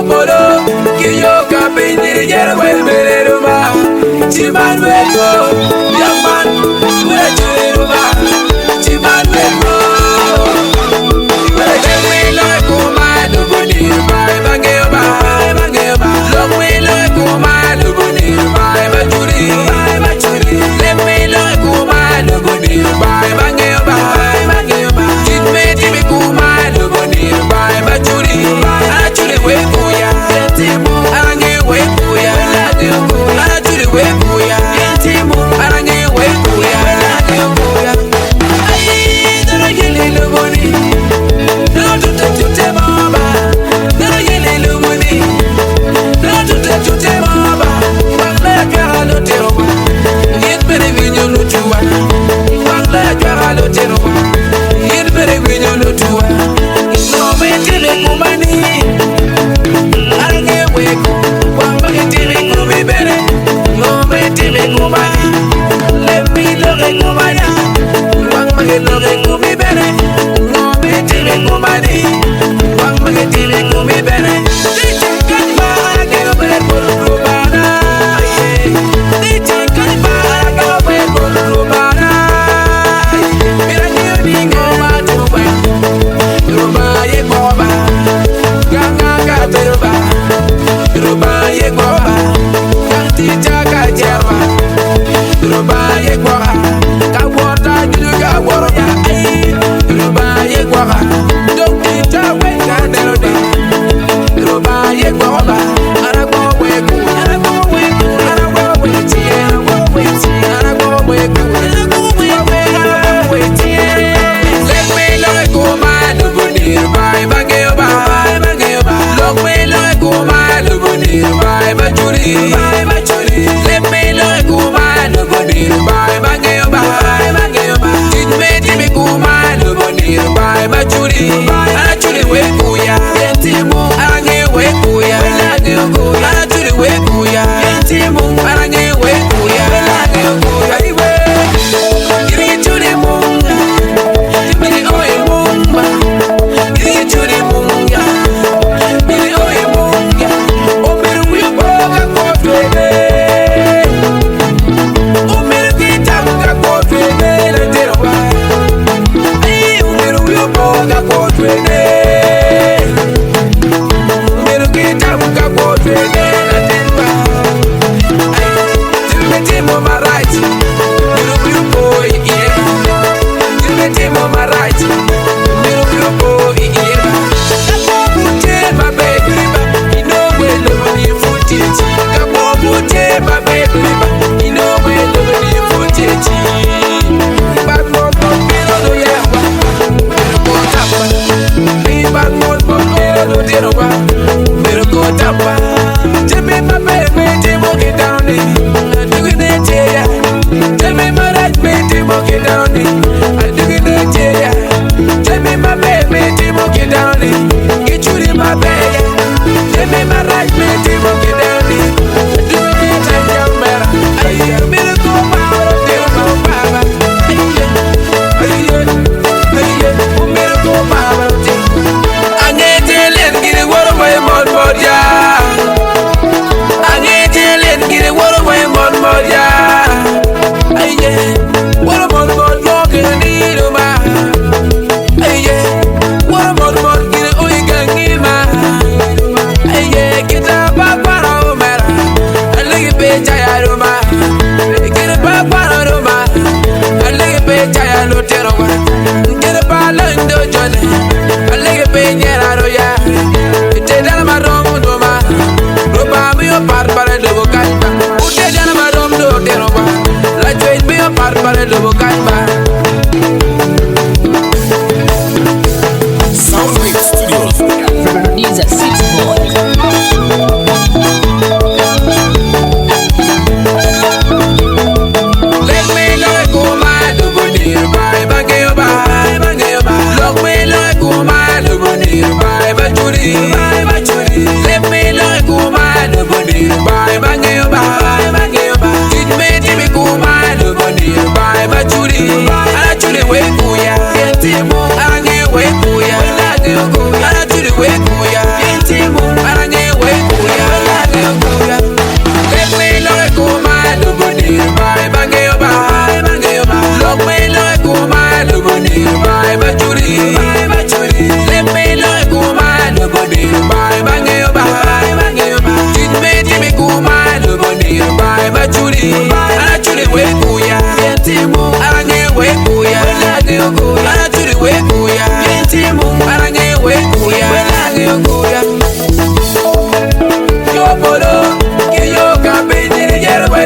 Moro, Kiyoka Pindi, Yerwelma, Chiman Wego, Yaman, Wejuma, Chiman Wego. Let me like Oma, the Bunny, by Bageba, Look me like Oma, the Bunny, by Baturi, let me like Oma, the Bunny, by Bageba, it made me Kuma, the Bunny, by Baturi, actually wake Kuya, Arangi wake Kuya, actually wake Kuya, Arangi wake Kuya, I don't get the money. No to the mama, no yellow lumini, no to the mama, Bangla no terror, get very video no to one, Bangla no terror, get very video no to one, no making money, I get wake, one making to be better, no making money, let me look at Gimara, one making look at me better. Kumani, one minute till you me better. They take it back, get up and put a Lubanga. They take it back, get up and put a Lubanga. Mirani go back to where Rubaye Goba, Ganga Peruba, Rubaye Goba, Kanti Jaka Java, Rubaye Goba, Kawata Juga Warrior, Rubaye Goba. Let me look Kuma, the body, by Bageba, it made me Kuma, the body, by Baturi, actually wake Kuya, Timu, Arangi wake Kuya, actually wake Kuya, Timu, Arangi wake Kuya, give it to the moon, give me the oil moon, give it to the moon, give me the oil moon, open we walk a coffee. Bachuli, bye Bachuli. Let me know Kuma, nobody, bye Bangeo, bye Bangeo. Did me Timmy Kuma, nobody, bye Bachuli, Acholi, wake Kuya, Timu, Arange, wake Kuya, Acholi, wake Kuya, Timu, Arange, wake Kuya, Kuya. Yo, Polo, Kiyo, Campaign, Yerba,